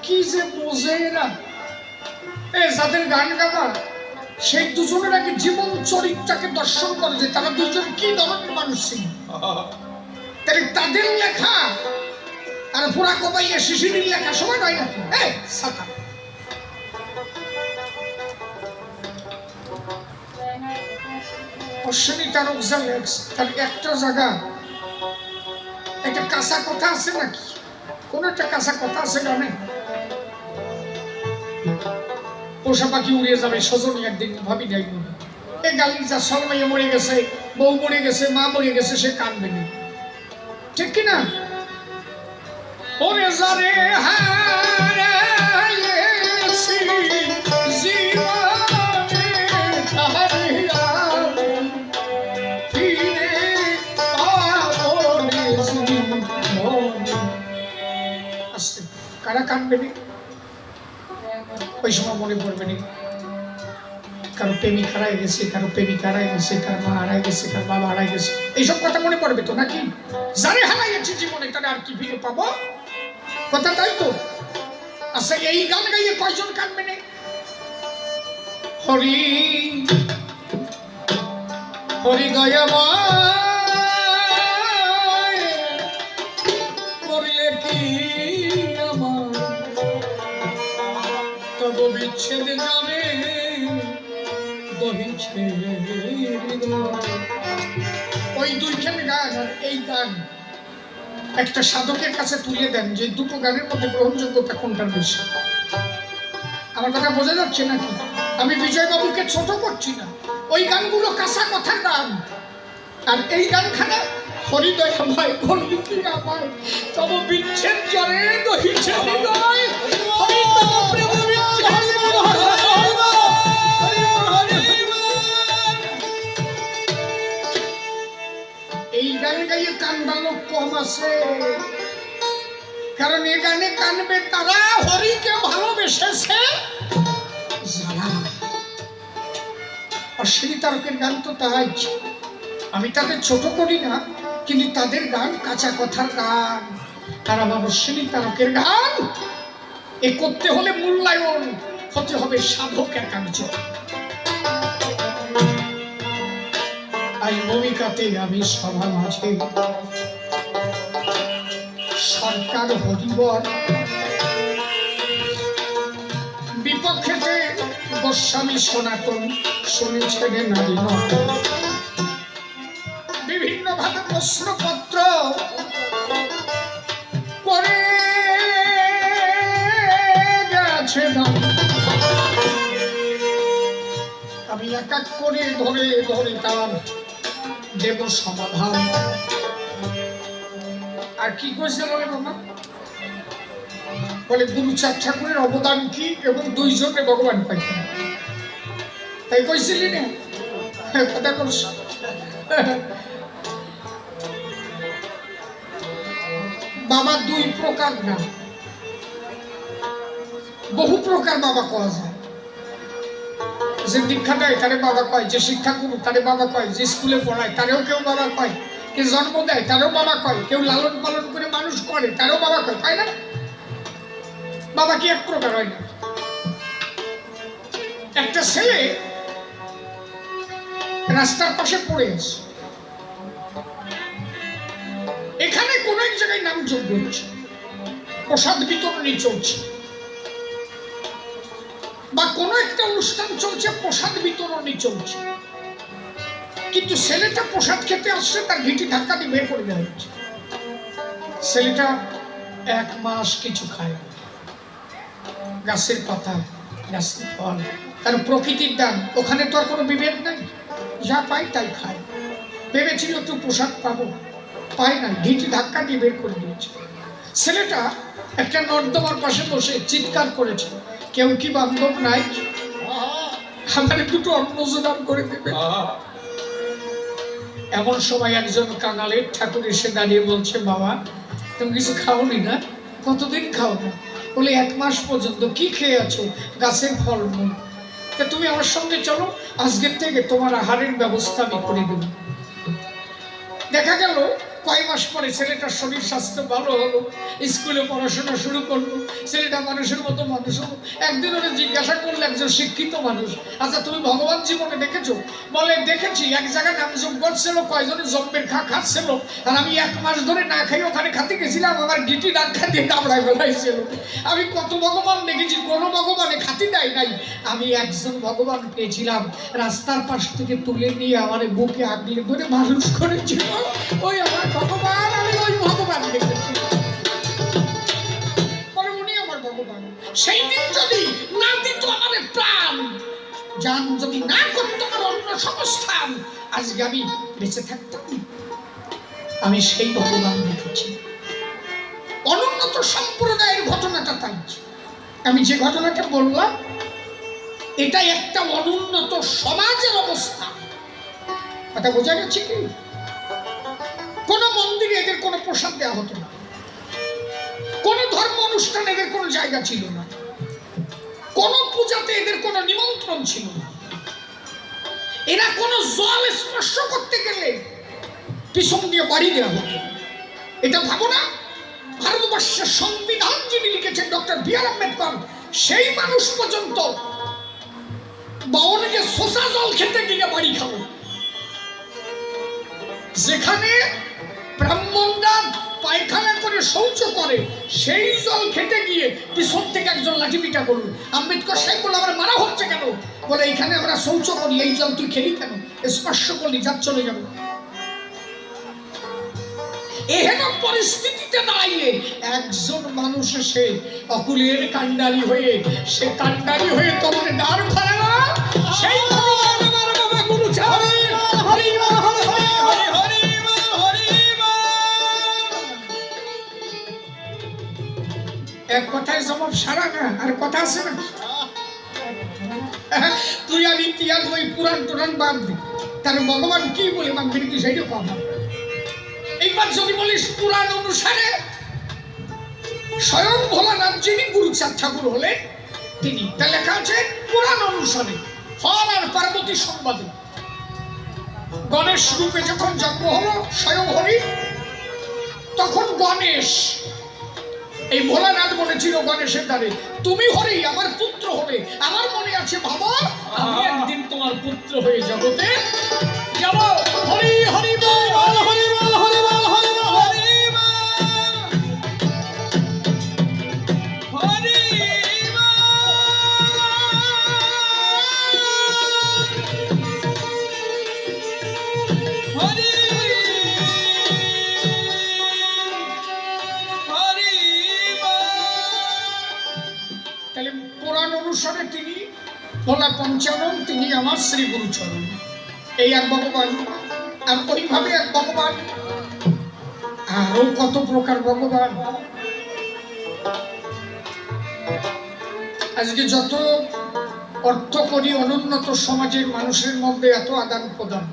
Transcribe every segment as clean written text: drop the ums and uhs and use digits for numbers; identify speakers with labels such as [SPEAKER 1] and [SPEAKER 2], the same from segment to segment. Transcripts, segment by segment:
[SPEAKER 1] কি যে বোঝে না যাদের গান গাবা সেই দুজনের আগে জীবন চরিত্রকে দর্শন করে যে তারা দুজন কি ধরনের মানুষ ছিল। তাই তাদের লেখা আর পুরা কবাইয়া শিশিরের লেখা সমান হয় নাকি? ছাতা অশ্বিনী তারক তার একটা জায়গা একটা কাঁচা কথা আছে নাকি? কোন একটা কাঁচা কথা আছে গানে, পোষা পাখি উড়িয়ে যাবে সজনী একদিন ভাবি যাই এ গালি যা সলমাইয়া মরে গেছে, বউ মরে গেছে, মা মরে গেছে, সে কাঁদবে না, ঠিক কিনা? ওরে যারে হারাইছি জীবনে তাহারিয়া ফিরে পাবো রে জীবনে। আস্তে কারা কাঁদবে না? ওই সময় মনে পড়বে না কারো প্রেমিক হারাই গেছে, কারো প্রেমিক হারাই গেছে, কার মা হারাই গেছে, কার বাবা হারাই গেছে, এইসব কথা মনে পড়বে তো নাকি? যারে হারাইছি জীবনে তারা আর কি ফিরে পাবো? কথা তাই তো। আচ্ছা এই গান গাইয়ে কয়জন কাঁদবে না? হরি হরি দয়াময় করলে কি আমার তব বিচ্ছেদ যাবে বহিছে। ওই দুইখান গান আর এই গান একটা সাধকের কাছে তুলে দেন যে দুটো গানের মধ্যে গ্রহণযোগ্যতা কোনটার বেশি। আমার কথা বোঝা যাচ্ছে নাকি? আমি বিজয় বাবুকে ছোট করছি না, ওই গানগুলো কাঁচা কথার গান, আর এই গানখানা হরিদয়াময় করলি কি আমায় তব বিচ্ছেদ জরে দহিছে হৃদয়। এই গান গাইয়ে কান্দা লোক কম আছে, কারণ এই গানে কানবে তারা হরিকে ভালোবেসেছে যারা। অশ্বিনী তারকের গান তো তাই, আমি তাদের ছোট করি না, কিন্তু তাদের গান কাঁচা কথার গান। আর আমার অশ্বিনী তারকের গান এ করতে হলে মূল্যায়ন হতে হবে সাধক একাংশ। আজ ভূমিকাতে আমি সভা মাঝে সরকার হরিবর বিপক্ষেতে গোস্বামী সনাতন শুনেছেন নারী বিভিন্ন ভাবে প্রশ্নপত্র করে গেছে। আমি এক এক করে ধরে ধরে তার দেব সমাধান। আর কি কইছে বলে বাবা? বলে গুরুচাঁদ ঠাকুরের অবদান কি এবং দুইজনে ভগবান পাইতেন, তাই কইছিলি না? কথা করছ। বাবা দুই প্রকার না, বহু প্রকার বাবা কওয়া যায়। যে দীক্ষা দেয় তারে বাবা কয়, যে শিক্ষা গুরু তারে বাবা কয়, যে স্কুলে পড়ায় তারেও কেউ বাবা কয়, কেউ জন্ম দেয় তারেও বাবা কয়, কেউ লালন পালন করে মানুষ করে তারেও বাবা কয়, তাই না? বাবা কি এক প্রকার হয় না? একটা ছেলে রাস্তার পাশে পড়ে আছে, এখানে কোন এক জায়গায় নাম যোগ হচ্ছে, প্রসাদ বিতরণী চলছে, বা কোন একটা অনুষ্ঠান চলছে, প্রসাদ বিতরণী চলছে, কিন্তু ছেলেটা প্রসাদ খেতে আসছে, তার ঘিটি ধাক্কা দিয়ে বের করে দেওয়া হচ্ছে। ছেলেটা 1 মাস কিছু খায় না, গাছের পাতা, গাছের ফল, কারণ প্রকৃতির দান, ওখানে তো আর কোনো বিভেদ নাই, যা পাই তাই খায়। ভেবেছিল একটু প্রসাদ পাবো, পায় না, ঘিটি ধাক্কা দিয়ে বের করে দিয়েছে। ছেলেটা একটা নর্দমার পাশে বসে চিৎকার করেছে, কেউ কি বান্ধব নাই, আমার দুটো অন্ন যোগান করে দেবে। এমন সময় একজন কাঙালের ঠাকুর এসে দাঁড়িয়ে বলছে, বাবা তুমি কিছু খাওনি না? কতদিন খাও না? বলে 1 মাস পর্যন্ত। কি খেয়ে আছো? গাছের ফলমূল। তা তুমি আমার সঙ্গে চলো, আজকের থেকে তোমার আহারের ব্যবস্থা আমি করে দেব। দেখা গেল কয় মাস পরে ছেলেটার শরীর স্বাস্থ্য ভালো হলো, স্কুলে পড়াশোনা শুরু করলো, ছেলেটা মানুষের মতো মানুষ হলো। একদিন ওরা জিজ্ঞাসা করলো, একজন শিক্ষিত মানুষ, আচ্ছা তুমি ভগবান জীবনে দেখেছো? বলে দেখেছি, এক জায়গায় নাম যোগ করছিল, কয়জনে জম্বের খাচ্ছিল, আর আমি 1 মাস ধরে না খাই ওখানে খাতে গেছিলাম, আমার গিটি ডাক্তার দিয়ে কামড়ায় ফেলাইছিল। আমি কত ভগবান দেখেছি, কোনো ভগবানে খাতি দেয় নাই। আমি একজন ভগবান পেয়েছিলাম, রাস্তার পাশ থেকে তুলে নিয়ে আমার বুকে আগলে ধরে মানুষ করেছিল, ওই আমার ভগবান, আমি ওই ভগবান দেখেছি। পরে উনি আমার ভগবান। সেই দিন যদি না দিত আমার প্রাণ, জান যদি না করতো আমার অন্য সংস্থান, আজকে আমি বেঁচে থাকতাম। আমি সেই ভগবান দেখেছি। অনুন্নত সম্প্রদায়ের ঘটনাটা তাই। আমি যে ঘটনাটা বললাম, এটা একটা অনুন্নত সমাজের অবস্থা। কথা বোঝা গেছে কি? কোন মন্দিরে এদের কোনো প্রসাদ দেওয়া হতো না, কোন ধর্ম অনুষ্ঠানে এদের কোনো জায়গা ছিল না, কোন পূজাতে এদের কোনো নিমন্ত্রণ ছিল না। এরা কোনো জল স্পর্শ করতে গেলে পিছন দিয়ে বাড়ি দেওয়া হতো। এটা ভাবো না, ভারতবর্ষের সংবিধান যিনি লিখেছেন ডক্টর বি.আর. আম্বেদকর, সেই মানুষ পর্যন্ত বাউনিকে শোষা জল খেতে গিয়ে বাড়ি খাবো। যেখানে ব্রাহ্মণরা পায়খানা করে শৌচ করে, সেই জল খেতে গিয়ে পিছন থেকে একজন লাঠি পিটা করলো। আম্বেদকর সাহেব বলে, আমার মারা হচ্ছে কেন? বলে, এইখানে আমরা শৌচ করি, এই জল তুই খেলি কেন? স্পর্শ করলি, যা চলে যাবো। এহেন পরিস্থিতিতে দাঁড়িয়ে একজন মানুষ এসে অকুলের কান্ডারি হয়ে, সে কান্ডারি হয়ে তোমার দাঁড় ফেলে না, সেই এক কথায় জবাব সারা না, আর কথা আছে না? তুই আর ইতিহাস ওই পুরাণ টুরান বাদ দি, তার ভগবান কি বলে মানবি তুই সেইটা কথা। এইবার যদি বলিস পুরাণ অনুসারে, স্বয়ং ভোলানাথ যিনি গুরুচাঁদ ঠাকুর হলেন তিনি, তা লেখা আছে পুরাণ অনুসারে হর আর পার্বতী সংবাদে। গণেশ রূপে যখন জন্ম হলো স্বয়ং হরি, তখন গণেশ, এই ভোলানাথ বলেছিল গণেশের দ্বারে, তুমি হরি আমার পুত্র হবে। আমার মনে আছে, ভাবো আমি একদিন তোমার পুত্র হয়ে জগতে যাব। হরি হরি বল, হরি বল, হরি বল, হরি বল, হরি অনুসারে তিনি ভোলা পঞ্চানন, তিনি আমার শ্রী গুরুচরণ। এই এক ভগবান, আর ওইভাবে এক ভগবান, আরো কত প্রকার ভগবান। আজকে যত অর্থ করি অনুন্নত সমাজের মানুষের মধ্যে এত আদান প্রদান,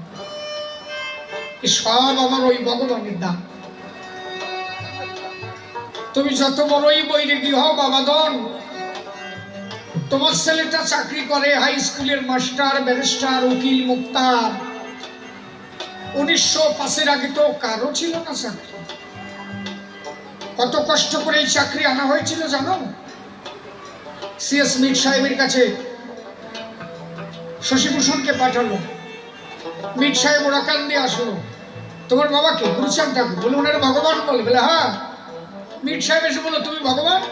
[SPEAKER 1] সব আমার ওই ভগবানের দান। তুমি যত বড়ই বৈরাগী হও বাবাদন, তোমার ছেলেটা চাকরি করে হাই স্কুলের মাস্টার, ব্যারিস্টার, উকিল, মুক্তার। 1905 আগে তো কারো ছিল না চাকরি। কত কষ্ট করে এই চাকরি আনা হয়েছিল জানো? সিএস মিট সাহেবের কাছে শশীভূষণকে পাঠালো। মিট সাহেব ওরা কান দিয়ে আসলো, তোমার বাবাকে গুরুচাঁদ ঠাকুর বলে, ওনার ভগবান বলে? বলে হ্যাঁ। মিট সাহেব এসে বললো, তুমি ভগবান?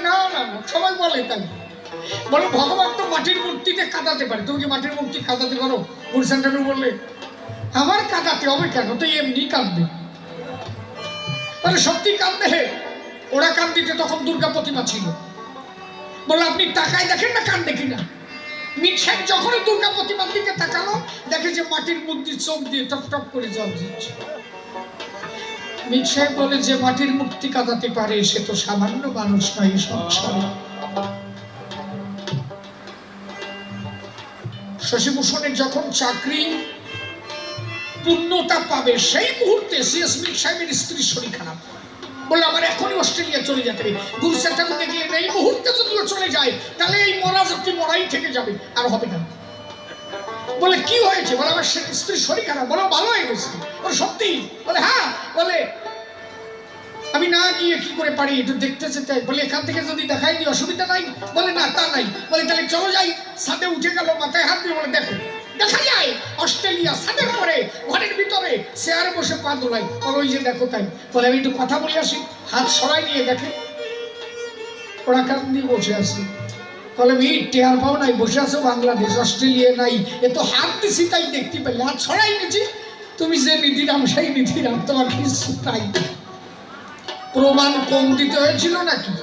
[SPEAKER 1] না না, সবাই বলে তাই। বলো, ভগবান তো মাটির মূর্তিতে কাঁদাতে পারে, তুমি কি মাটির মূর্তি কাঁদাতে পারো? গুরুচাঁদ ঠাকুর বললে, আমার কাঁদাতে হবে কেন, তো এমনি কাঁদবে। তাহলে সত্যি কাঁদবে। ওরা কান্দিতে তখন দুর্গা প্রতিমা ছিল। বললো, আপনি তাকায় দেখেন না কান্দে কিনা। মিট সাহেব যখনই দুর্গা প্রতিমার দিকে তাকালো, দেখে যে মাটির মূর্তির চোখ দিয়ে টপ টপ করে জল দিচ্ছে। মিট সাহেব বলে, যে মাটির মূর্তি কাঁদাতে পারে সে তো সামান্য মানুষ নয় সংসারে। শশীভূষণের যখন চাকরি পূর্ণতা পাবে, সেই মুহূর্তে সিএস মিট সাহেবের স্ত্রীর শরীর খারাপ। বললো, আমার এখনই অস্ট্রেলিয়া চলে যেতে হবে। গুরুচাঁদ ঠাকুর দেখলেন, এই মুহূর্তে যদি চলে যায় তাহলে এই মরা জাতি মরাই থেকে যাবে, আর হবে না। বলে কি হয়েছে? বলে আমার স্ত্রীর শরীর খারাপ। বলো ভালো হয়ে গেছে? বলে সত্যি? বলে হ্যাঁ। বলে আমি না গিয়ে কি করে পারি, একটু দেখতে যেতে। বলে এখান থেকে যদি দেখাই দিই অসুবিধা নাই? বলে না তা নাই। বলে তাহলে চলো যাই। ছাদে উঠে গেল, মাথায় হাত দিয়ে বলে দেখো দেখা যায় অস্ট্রেলিয়া ছাদের পরে ঘরের ভিতরে চেয়ারে বসে পা দোলাই। বলে ওই যে দেখো তাই। বলে আমি একটু কথা বলে আসি। হাত সরাই নিয়ে দেখে ওরা কান দিয়ে বসে আছে। বলে টেয়ার পাও নাই, বসে আছো বাংলাদেশ, অস্ট্রেলিয়া নাই। এ তো হাত দিছি তাই দেখতে পেলে, হাত সরাই নিয়েছি। তুমি যে নিধিরাম সেই নিধিরাম, তোমার কিছু নাই। প্রমাণ কম দিতে হয়েছিল নাকি?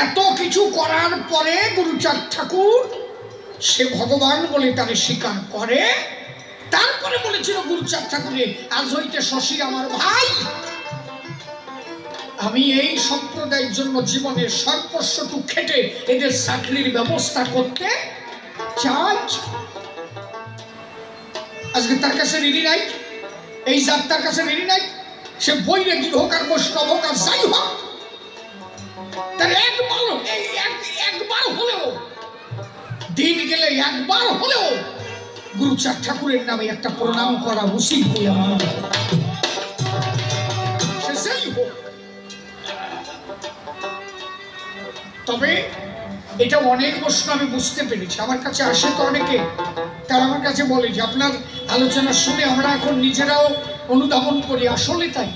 [SPEAKER 1] এত কিছু করার পরে গুরুচাঁদ ঠাকুর সে ভগবান বলে তারে স্বীকার করে। তারপরে বলেছিল গুরুচাঁদ ঠাকুরের, আজ হইতে শশী আমার ভাই, আমি এই সম্প্রদায়ের জন্য জীবনের সর্বস্বটুকু খেটে এদের চাকরির ব্যবস্থা করতে চাই। আজকে তার কাছে ঋণী নাই, এই জাত তার কাছে ঋণী নাই। সে বৈরাগী হোক আর বৈষ্ণব হোক আর যাই হোক, তার একবার হলেও দিন গেলে একবার হলেও গুরুচাঁদ ঠাকুরের নামে একটা প্রণাম করা উচিত বলে আমার মনে হয়। সে যাই হোক, তবে এটা অনেক প্রশ্ন আমি বুঝতে পেরেছি। আমার কাছে আসে তো অনেকে, তারা আমার কাছে বলে যে আপনার আলোচনা শুনে আমরা এখন নিজেরাও অনুধাবন করি। আসলে তাই,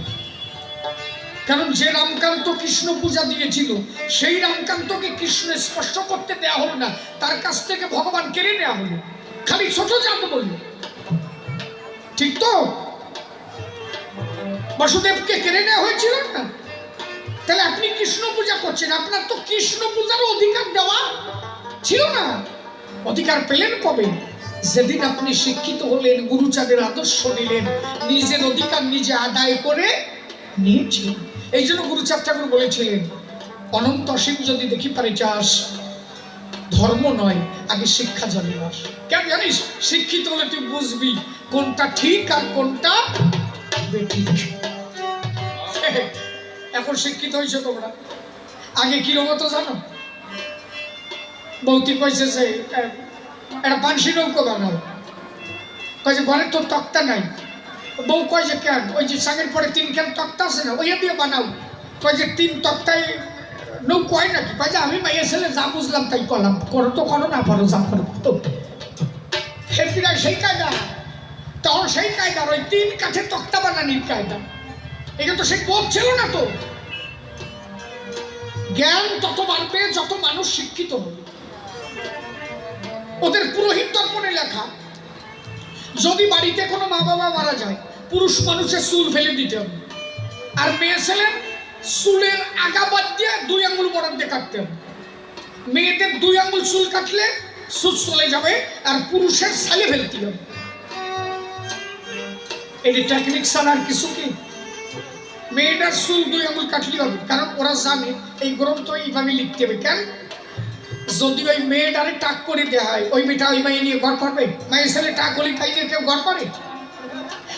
[SPEAKER 1] কারণ যে রামকান্ত কৃষ্ণ পূজা দিয়েছিল সেই রামকান্তকে কৃষ্ণ স্পর্শ করতে দেওয়া হলো না, তার কাছ থেকে ভগবান কেড়ে নেওয়া হলো, খালি ছোট জাত বলল। ঠিক তো? বাসুদেবকে কেড়ে নেওয়া হয়েছিল না? তাহলে আপনি কৃষ্ণ পূজা করছেন, আপনার তো কৃষ্ণ পূজার অধিকার দেওয়া ছিল না। অধিকার পেলেন কবে? যেদিন আপনি শিক্ষিত হলেন, গুরুচাঁদের আদর্শ নিলেন, নিজের অধিকার নিজে আদায় করে নিয়েছিলেন। এই জন্য গুরুচাঁদ ঠাকুর বলেছিলেন, অনন্ত অসীম যদি দেখি পারে চাস, ধর্ম নয় আগে শিক্ষা জানিয়ে আস। কেন জানিস? শিক্ষিত হলে তুই বুঝবি কোনটা ঠিক আর কোনটা বেঠিক। এখন শিক্ষিত হয়েছে তোমরা, আগে কিরকম হতো জানো? বৌতি কইছে যে একটা পানসি নৌকো বানাও, কয়েছে ঘরে তোর তক্তা নাই। বউ কয় যে কেন? ওই যে সাগের পরে 3 খান তক্তা আছে না, ওইয়া দিয়ে বানাও। কয় যে 3 তক্তায় নৌকো হয় নাকি? কয় যে আমি মাইয়া ছেলে যা বুঝলাম তাই করলাম, করো তো করো, না পারো যা করো। সেই কায়দা, তখন সেই কায়দার ওই 3 কাঠের তক্তা বানানির কায়দা, এটা তো সে বলছিল না। তো জ্ঞান তত বাড়বে যত মানুষ শিক্ষিত হবে। ওদের পুরোহিত দর্পণে লেখা, যদি বাড়িতে কোনো মা বাবা মারা যায়, পুরুষ মানুষের চুল ফেলে দিতে হবে, আর মেয়ে ছেলের চুলের আগা বাদ দিয়ে 2 আঙ্গুল বরাদ্দে কাটতে হবে। মেয়েদের 2 আঙ্গুল চুল কাটলে সুচ চলে যাবে, আর পুরুষের ছালে ফেলতে হবে। এই টেকনিক ছাড়া আর কিছু কি? মেয়েটার চুল 2 আঙ্গুল কাটলে হবে, কারণ ওরা জানে এই গ্রন্থ এইভাবে লিখতে হবে। কেন? যদি ওই মেয়েটারে টাক করে দেওয়া হয়, ওই মেয়েটা ওই মেয়ে নিয়ে ঘর করবে? মায়ের ছেলে টাক গলি খাইলে কেউ ঘর করে?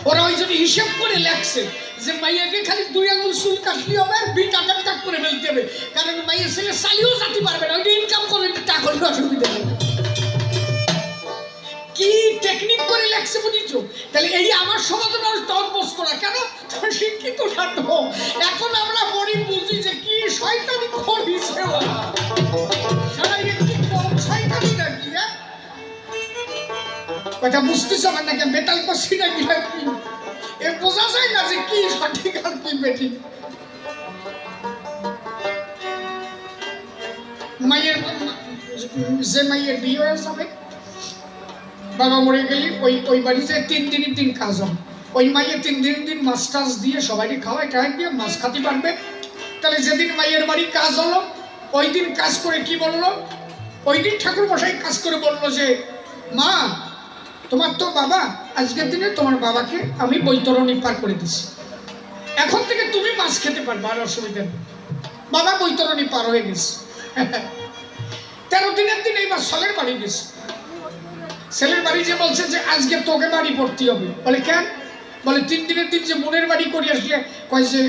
[SPEAKER 1] ওরা ওই জন্য হিসেব করে লেখছে যে মাইয়াকে খালি 2 আঙ্গুল চুল কাটলি হবে, আর টাকা টাক করে ফেলতে হবে, কারণ মাইয়ের ছেলে চালিয়েও যাতে পারবে না, ওইটা ইনকাম করলে টাকা হলে অসুবিধা নেই। কি টেকনিক করে লেখছে বুঝিস? তাহলে এই আমার সমাজে মানুষ তখন বসতো না কেন? তখন শিক্ষিত না তো। এখন আমরা বড়ি বুঝি যে কি শয়তানি করিছে ওরা। কথা বুঝতেছ নাকি? মেটাল করছি নাকি? এ বোঝা যায় না যে কি সঠিক আর কি বেঠিক। মায়ের যে মায়ের বিয়ে হয়ে যাবে, বাবা মরে গেলে ওই বাড়িতে 3 দিনের দিন কাজ হবে। ওই মাইয়ে 3 দিনের দিন মাছ টাছ দিয়ে সবাইকে খাওয়ায় টাইম দিয়ে মাছ খাতে পারবে। তাহলে যেদিন মাইয়ের বাড়ি কাজ হলো, ওই দিন কাজ করে কি বললো? ওই দিন ঠাকুর মশাই কাজ করে বললো যে মা, তোমার তো বাবা, আজকের দিনে তোমার বাবাকে আমি বৈতরণী পার করে দিচ্ছি, এখন থেকে তুমি মাছ খেতে পারবে, আর অসুবিধা নেই। বাবা বৈতরণী পার হয়ে গেছে। 13 দিনের দিন এইবার ছেলের বাড়ি গেছে। ছেলের বাড়ি যে বলছে যে আজকে তোকে বাড়ি পড়তে হবে। বলে কেন? বলে 3 দিনের দিন যে বোনের বাড়ি করে আসলে, কয় যে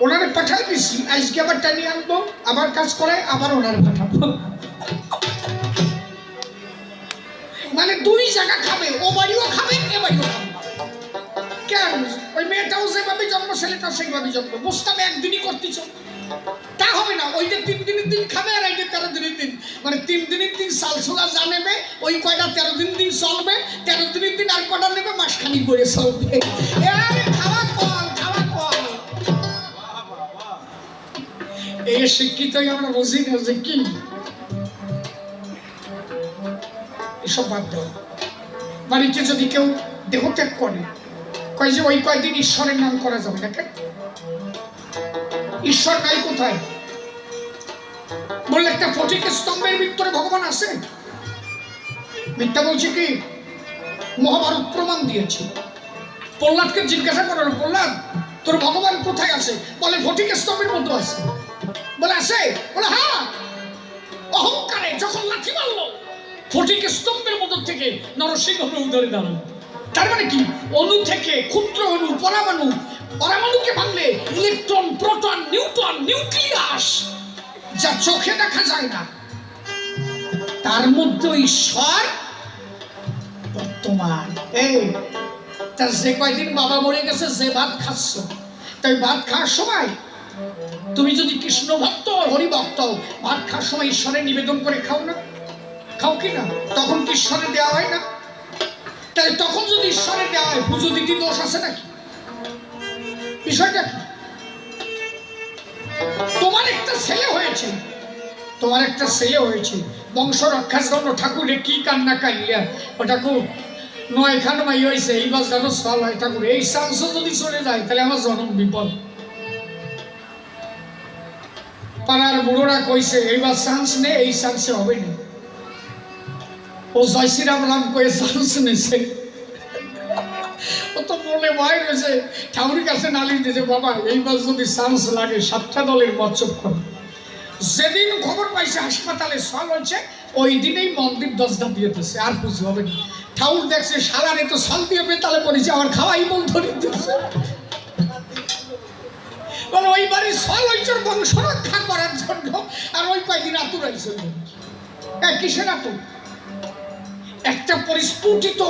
[SPEAKER 1] ওনারে পাঠাই দিছি, আজকে আবার টানি আনবো, আবার কাজ করে, আবার ওনারে পাঠাবো। মানে দুই জায়গা খাবে, ও বাড়িও খাবে এ বাড়িও খাবে। কেন? ওই মেয়েটাও যেভাবে জন্ম ছেলেটাও সেইভাবে জন্ম, বুঝতাম একদিনই করতেছ, তা হবে না। ওই যে 3 দিনের দিন খাবে আর এই যে 13 দিনের দিন, মানে 3 দিনের দিন চাল ছোলা যা নেবে ওই কয়টা 13 দিন দিন চলবে, 13 দিনের দিন আর কয়টা নেবে মাসখানি করে চলবে। খাওয়া কল, খাওয়া কল। এই শিক্ষিতই আমরা বুঝি না যে কি এসব বাদ দাও। বাড়িতে যদি কেউ দেহত্যাগ করে, কয় যে ওই কয়দিন ঈশ্বরের নাম করা যাবে না। কেন? ঈশ্বর নাই কোথায়? বললে একটা ফটিক স্তম্ভের ভিতরে ভগবান আছে? মিথ্যা বলছে কি? মহাভারত প্রমাণ দিয়েছে। প্রহ্লাদকে জিজ্ঞাসা করার, প্রহ্লাদ তোর ভগবান কোথায় আছে? বলে ফটিক স্তম্ভের মধ্যে আছে। বলে আছে? বলে হ্যাঁ। অহংকারে যখন লাথি মারলো, ফটিক স্তম্ভের মধ্যে থেকে নরসিংহ উদরে দাঁড়ালো। তার মানে কি? অণু থেকে ক্ষুদ্র অণু, পরমাণু, পরমাণুকে ভাঙলে ইলেকট্রন, প্রোটন, নিউট্রন, নিউক্লিয়াস, যা চোখে দেখা যায় না, তার মধ্যে ঈশ্বর বর্তমান। এই তার যে কয়দিন বাবা মরে গেছে, যে ভাত খাচ্ছ, তাই ভাত খাওয়ার সময় তুমি যদি কৃষ্ণ ভক্ত, হরি ভক্ত, ভাত খাওয়ার সময় ঈশ্বরে নিবেদন করে খাও না? খাও কি না? তখন কি ঈশ্বরে দেওয়া হয় না? তাই তখন যদি ঈশ্বরে দেওয়া হয়, পুজো দিতে দোষ আছে নাকি? বিষয়টা কি? তোমার একটা ছেলে হয়েছে, তোমার একটা ছেলে হয়েছে, বংশ রক্ষার জন্য ঠাকুরে কি কান্না কাইয়া, ওটা খুব 9 খান মাই হয়েছে, এইবার যেন সাল হয় ঠাকুর, এই চান্স যদি চলে যায় তাহলে আমার জনম বিপদ। পাড়ার বুড়োরা কইছে এইবার চান্স নেই, এই চান্সে হবে না। ও জয় শ্রীরাম রাম কয়ে চান্স নেছে। ও তো বলে ভয় রয়েছে, ঠাকুরের কাছে নালিশ দিয়েছে, বাবা এইবার যদি চান্স লাগে 7টা দলের মৎস্যক্ষণ। যেদিন খবর পাইছে হাসপাতালে সল হচ্ছে, ওই দিনেই মন্দির দরজা দিয়ে দিচ্ছে, আর কিছু হবে না। ঠাকুর দেখছে সালারে তো সল দিয়ে বেতালে পড়েছে, আমার খাওয়াই বন্ধ দিচ্ছে। ওই বাড়ি সল হয়েছে বংশ রক্ষা করার জন্য, আর ওই কয়দিন আতুর হয়েছে। কিসের আতুর? একটা পরিস্ফুটিত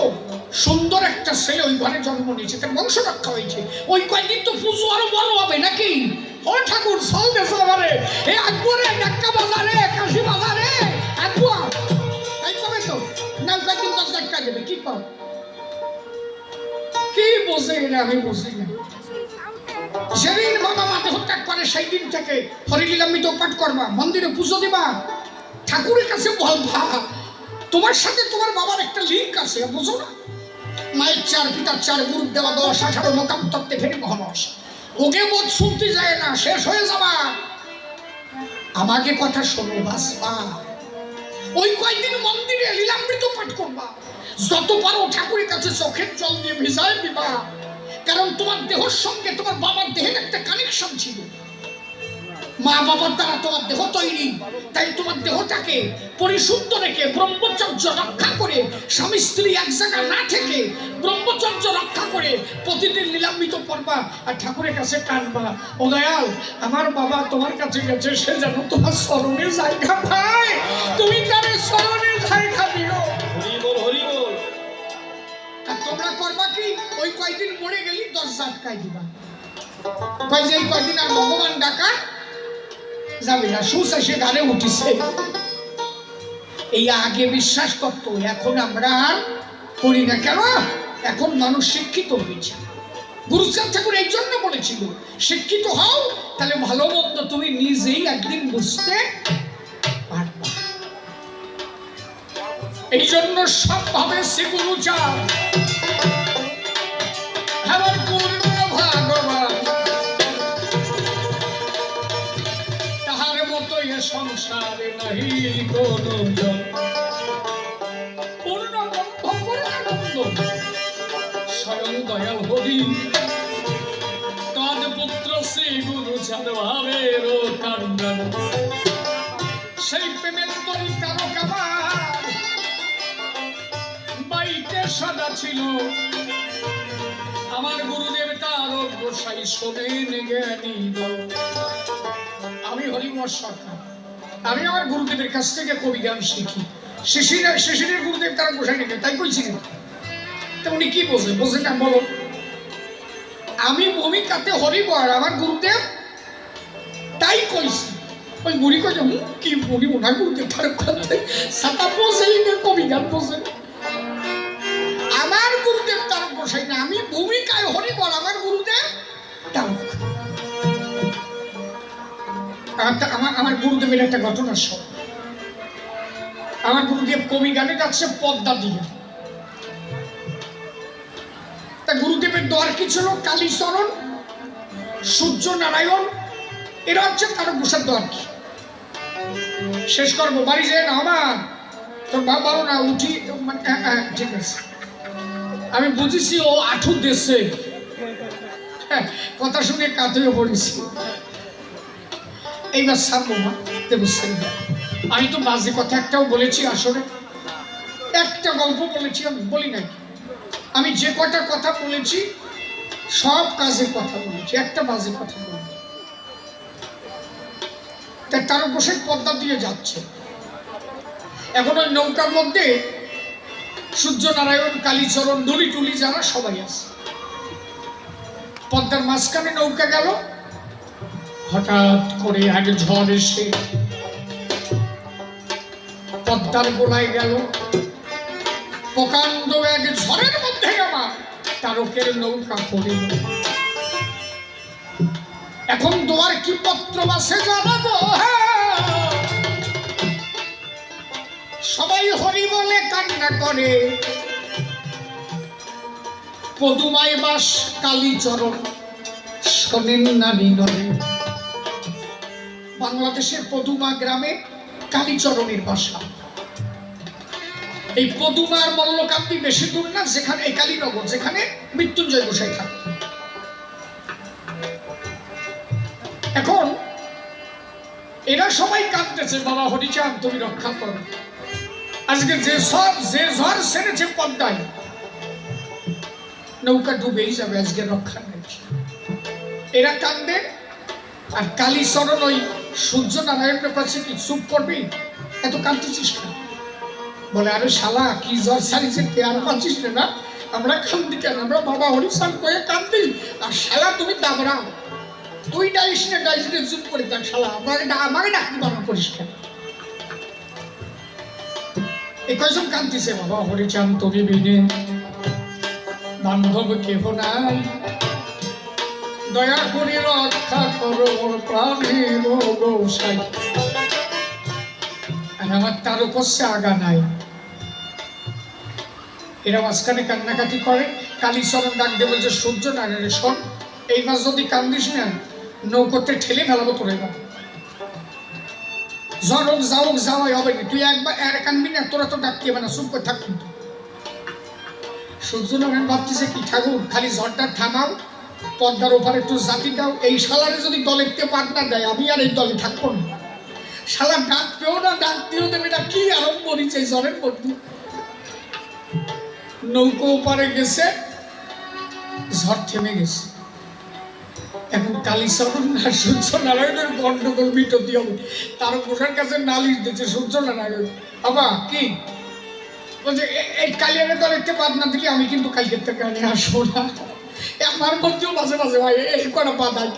[SPEAKER 1] সুন্দর একটা ছেলে ওই ঘরে জন্ম নিয়েছে, তার বংশ রক্ষা হয়েছে। ওই কয়েকদিন তো পুজো আরো বড় হবে নাকি? ও ঠাকুর সল দেশ আমারে, এ আকবরে ডাক্কা বাজারে, কাশি বাজারে আকবর তাই কবে তো না কয়েকদিন 10 টাকা দেবে। কি কর কি বোঝে না? আমি বুঝি না। সেদিন বাবা মা দেহত্যাগ করে, সেই দিন থেকে হরিলীলামৃত পাঠ করবা, মন্দিরে পুজো দিবা, ঠাকুরের কাছে বলবা তোমার সাথে তোমার বাবার একটা লিঙ্ক আছে, বুঝো না? মায়ের 4 পিতার 4 গুরু দেওয়া 10 18 মোকাম তত্ত্বে ফেরে মহানস। ওকে বোধ শুনতে যায় না, শেষ হয়ে যাবা। আমাকে কথা শোনো বাসবা, ওই কয়েকদিন মন্দিরে লীলামৃত পাঠ করবা, যত পারো ঠাকুরের কাছে চোখের জল দিয়ে ভিজায় দিবা। কারণ তোমার দেহের সঙ্গে তোমার বাবার দেহের একটা কানেকশন ছিল, মা বাবার দ্বারা তোমার দেহ তৈরি। তাই তোমার দেহটাকে পরিশুদ্ধ রেখে ব্রহ্মচর্য রক্ষা করে, স্বামী স্ত্রী এক জায়গা না থেকে ব্রহ্মচর্য রক্ষা করে প্রতিদিন লীলামৃত পড়বা আর ঠাকুরের কাছে কাঁদবা, ও দয়াল আমার বাবা তোমার কাছে গেছে, সে যেন তোমার স্মরণের জায়গা পায়, তুমি তার স্মরণের জায়গা দিও। আর তোমরা করবা কি? ওই কয়দিন মরে গেলি দরজা আটকাই দিবা, কয় যে এই কয়দিন আর ভগবান ডাকা যাবে না, সুস এসে গানে উঠিছে। এই আগে বিশ্বাস করত, এখন আমরা করি না। কেন? এখন মানুষ শিক্ষিত হয়েছে। গুরুচাঁদ ঠাকুর এই জন্য বলেছিল শিক্ষিত হও, তাহলে ভালো মন্দ তুমি নিজেই একদিন বুঝতে পারবা। এই জন্য সব ভাবে শ্রী গুরুচাঁদ আমার পূর্ণ ভগবান, তাহার মতো এ সংসারে নাহি কোনো জন। পূর্ণ ব্রহ্ম পূর্ণানন্দ স্বয়ং দয়াল হরি, তদ পুত্র শ্রী গুরুচাঁদ ভাবের কান্ডন। সেই প্রেমের তরি তারকাবার বাইতে সদা ছিল, আমার গুরুদেব তারক গোসাই শোনেন জ্ঞানী দল। আমি হরিমোহন সরকার, আমি আমার গুরুদেবের কাছ থেকে কবি গান শিখি। শিশিরের গুরুদেব তারা বসাই নাকি তাই কইছি তা উনি কি বোঝে বোঝে না বলো আমি ভূমিকাতে হরিবর আমার গুরুদেব তাই কইছি ওই বুড়ি কই কি বুড়ি ওনার গুরুদেব তার কথা সাতা বোঝেই না কবি গান বোঝে আমার গুরুদেব তার বসাই না আমি ভূমিকায় হরিবর আমার গুরুদেব তারক আমার গুরুদেবের একটা ঘটনা সব আমার গুরুদেব কবি গানে যাচ্ছে পদ্মা দিয়ে তা গুরুদেবের দোয়ার কি ছিল কালীচরণ সূর্য নারায়ণ এরা হচ্ছে তার গোসার দোয়ার কি শেষ করবো বাড়ি যে না আমার তোর বাবা না উঠি ঠিক আছে আমি বুঝেছি ও আঠু দেশে কথা শুনে কাঁদে পড়েছি এইবার সারবো না দেবশ্রী আমি তো বাজে কথা একটাও বলেছি আসলে একটা গল্প বলেছি আমি বলি নাই আমি যে কটা কথা বলেছি সব কাজের কথা বলেছি একটা বাজে কথা বলেছি তার বসে পদ্মা দিয়ে যাচ্ছে এখন ওই নৌকার মধ্যে সূর্য নারায়ণ কালীচরণ ডুলি টুলি যারা সবাই আছে পদ্মার মাঝখানে নৌকা গেল হঠাৎ করে এক ঝড় এসে পদ্মার গোলায় গেল প্রকাণ্ড এক ঝড়ের মধ্যে আমার তারকের নৌকা পড়িল এখন দোয়ার কি পত্র আছে জানাবো সবাই হরি বলে কান্না করে পদুমায় বাস কালীচরণ শোনেন না নিনরে বাংলাদেশের পদুমা গ্রামে কালীচরণের বাসা এই পদুমার মল্লকান্তি বেশি দূর না যেখানে এই কালীনগর যেখানে মৃত্যুঞ্জয় গোসাই থাকে এখন এরা সবাই কাঁদতেছে বাবা হরিচাঁদ তুমি রক্ষা করো আজকে যে ঝড় সেরেছে পদ্মায় নৌকা ডুবেই যাবে আজকে রক্ষা নেই এরা কান্দে আর কালীচরণ ওই সূর্য নারায়ণের কাছে কি চুপ করবি এত কাঁদতেছিস না বলে আরে শালা কি জ্বর সারিছে কে আর পাচ্ছিস না আমরা কান্দি কেন আমরা বাবা হরিচাঁদ কয়ে কান্দি আর শালা তুমি দাবড়াও তুই ডাইস না চুপ করে থাক শালা আমাকে ডাকতে বারণ করিস কেন এই কয়জন কান্দিছে বাবা হরিচাঁদ তুমি বিনে বান্ধব কেহ নাই দয়া করে রক্ষা করো প্রাণের গোসাই আর আমার তার উপসে আগা নাই এরা মাঝখানে কান্নাকাটি করে কালীচরণ ডাক দিয়ে বলছে সূর্য নারায়ণ শোন এই মাস যদি কান্দিস না নৌকোতে ঠেলে ফেলাবো তোরে না ঝড় হোক যাওয়াই হবে না তুই একবার কানবি না তোরা তো ডাকতে হবে না চুপ করে থাক কিন্তু সূর্য নারায়ণ ভাবতেছে কি ঠাকুর খালি ঝড়টা থামাও পদ্মার ওপারে একটু জাতি দাও এই শালারে যদি দলেতে পার্টনার দেয় আমি আর এই দলে থাকবো না শালা ডাকতেও না ডাকতেও দেবে না কি আরম্ভ করেছে ঝড়ের মধ্যে নৌকো ওপারে গেছে ঝড় থেমে গেছে এখন কালীচরণ আর সূর্য নারায়ণের গন্ডগোল মিটতি হবে তার গোসার কাছে নালিশ দিচ্ছে সূর্য নারায়ণ বাবা কি বলছে এই কালিয়ারে দলেতে পার্টনার দিলে আমি কিন্তু কালকের থেকে আনি আসবো না আমার মধ্যেও মাঝে মাঝে ভাই এই কটা পাতায়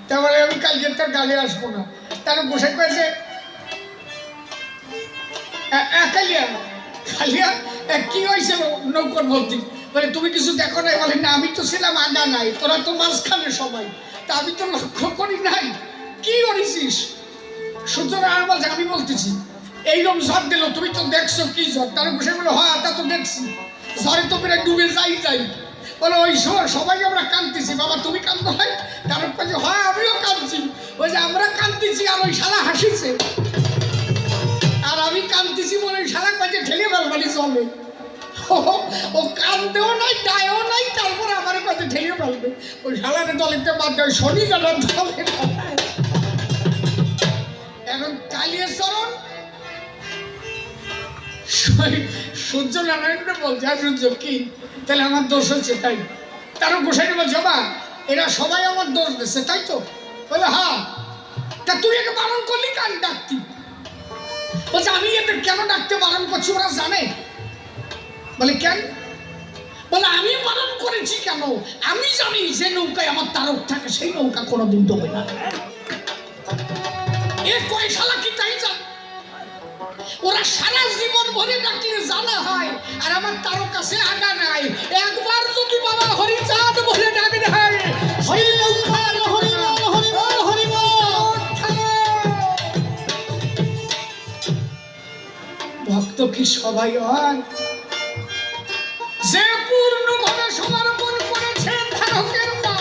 [SPEAKER 1] তারপরে আমি কালকের তার গালে আসবো না তার বসে কয়েছে কালিয়া কালিয়া কি হয়েছে নৌকর ভর্তি বলে তুমি কিছু দেখো নাই বলে না আমি তো ছিলাম আগা নাই তোরা তো মাঝখানে সবাই তা আমি তো লক্ষ্য করি নাই কি করেছিস সুতরাং বলছে আমি বলতেছি এইরকম ঝড় দিল তুমি তো দেখছো কি ঝড় তার বসে বলে হ্যাঁ তা তো দেখছি ঝড়ে তো প্রায় ডুবে যাই বলে ওই সময় সবাই আমরা কাঁদতেছি বাবা তুমি কাঁদতে হয় তার কাছে হ্যাঁ আমিও কাঁদছি ওই যে আমরা কাঁদতেছি আর ওই শালা হাসিছে আর আমি কাঁদতেছি বলে ওই শালা কাছে ঠেলে ফেলবানি চলে ও কাঁদতেও নাই দায়ও নাই তারপর আমার কাছে ঠেলে ফেলবে ওই শালারে দলেতে বাদ দেয় শনি গেলার দলে এখন কালীচরণ সূর্য নারায়ণকে বলছে আর সূর্য কি তাহলে আমার দোষ হচ্ছে তাই তারও গোসাইকে বলছে বা এরা সবাই আমার দোষ দিচ্ছে তাই তো বলে হ্যাঁ তা তুই একে বারণ করলি কান ডাকতি বলছে আমি এদের কেন ডাকতে বারণ করছি ওরা জানে? বলে কেন? বলে আমি বারণ করেছি কেন, আমি জানি যে নৌকায় আমার তারক থাকে সেই নৌকা কোনোদিন ডোবে না। এ কয় শালা কি তাই জান? ওরা সারা জীবন ভরে ডাকলে জানা হয়, আর আমার তারক আছে আগা নাই। একবার যদি বাবা হরিচাঁদ বলে ডাক দেয়, হরি নৌকা হরি বল হরি বল হরি বল, ভক্ত কি সবাই হয়? যে পূর্ণভাবে সমর্পণ করেছেন তারকের মা,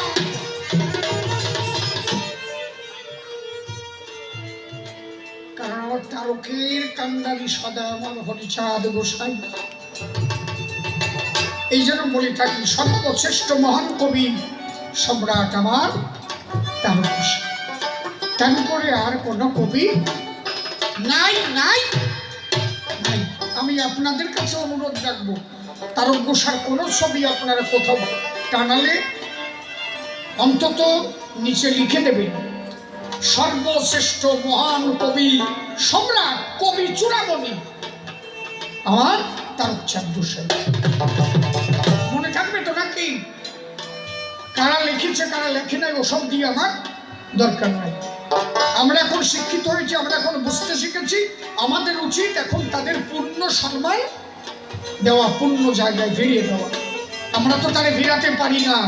[SPEAKER 1] কারণ আমার তারকের কান্ডারি সদা আমার হরিচাঁদ গোসাই। এই জন্য বলে থাকি সর্বশ্রেষ্ঠ মহান কবি সম্রাট আমার তারক গোসাই। তারপরে আর কোন কবি নাই নাই নাই। আমি আপনাদের কাছে অনুরোধ রাখবো, তারক গোসার কোনো ছবি আপনারা কোথাও টানালে অন্তত নিচে লিখে দেবেন সর্বশ্রেষ্ঠ মহান কবি সম্রাট কবি চূড়ামণি আমার তারকচাঁদ গোসাই। মনে থাকবে তো নাকি? কারা লিখেছে কারা লেখে নাই ওসব দিয়ে আমার দরকার নাই। আমরা এখন শিক্ষিত হয়েছি, আমরা এখন বুঝতে শিখেছি। আমাদের উচিত এখন তাদের পূর্ণ সম্মান দেওয়া, পূর্ণ জায়গায় ফিরিয়ে দেওয়া। আমরা তো তারে ফিরাতে পারি না,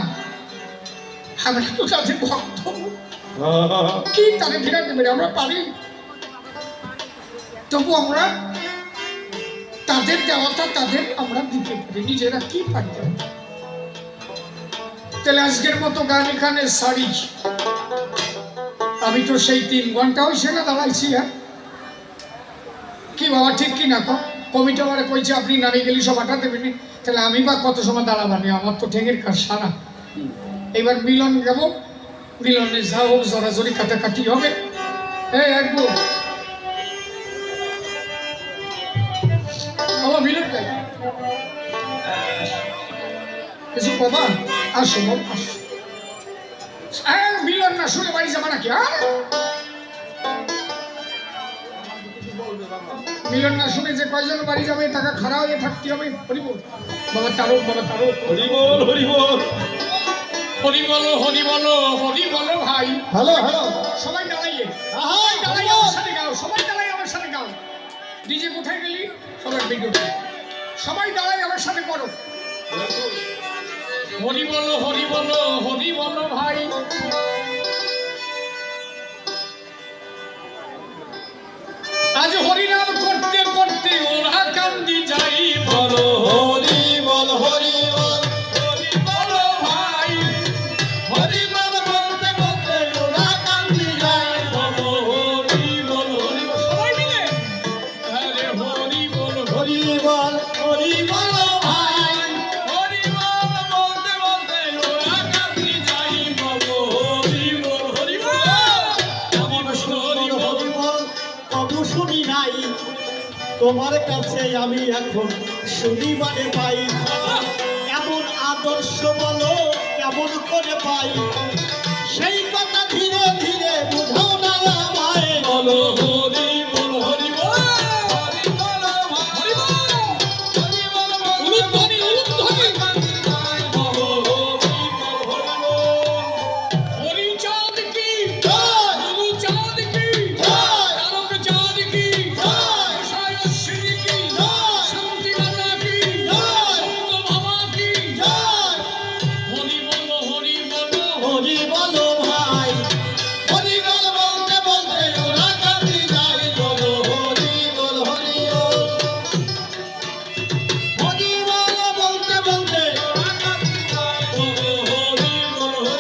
[SPEAKER 1] আমরা তো তাদের ভক্ত, কি তারে ফিরাতে পারি? আমরা পারি, তবু আমরা তাদের দেওয়াটা তাদের আমরা দিতে পারি, নিজেরা কি পারি। তাহলে আজকের মতো গান এখানে সারি। আমি তো সেই 3 ঘন্টা হয়েছে না দাঁড়াইছি। কি বাবা ঠিক কি না? কমিটি আমার কইছে আপনি নামে গেলি সব আটা দেবেন, তাহলে আমি বা কত সময় দাঁড়াবানি? আমার তো ঠেঙের কাজ সারা। এবার মিলন যাব, মিলনে যা হোক জড়াজড়ি কাটাকাটি হবে। এই একদম আমার মিলন যাই কিছু কবা? আসো আসো। মিলন না শুনে বাড়ি যাবা নাকি? মিলন না শুনে যে কয়জন বাড়ি যাবে টাকা খারাপ হয়ে থাকতে হবে। হরিবল বাবা তারক, বাবা তারক, হরিবল হরিবল হরি বলো হরি বলো হরি বলো ভাই। হ্যালো হ্যালো সবাই দাঁড়াইয়ে, সবাই দাঁড়াই আমার সাথে গাও, সবাই দাঁড়াই আমার সাথে গাও। ডিজে কোথায় গেলি? সবাই ভিডিও, সবাই দাঁড়াই আমার সাথে করো। হরি বলো হরি বলো হরি বলো ভাই। আজ হরিনাম করতে করতে ওরা কান্দি যাই, বলো হরি বল হরি বল হরি বলো ভাই। হরি বল বলতে বলতে ওরা কান্দি যাই, বলো হরি বল হরি বল। সবাই মিলে আরে হরি বল হরি বল হরি বলো ভাই। হরি বল বলতে বলতে ওরা কান্দি যাই, বলো হরি বল হরি বল হরি বল।
[SPEAKER 2] কবু শুনি নাই তোমার কাছে আমি এখন শুনিবারে পাই। এমন আদর্শ বলো কেমন করে পাই, সেই কথা ধীরে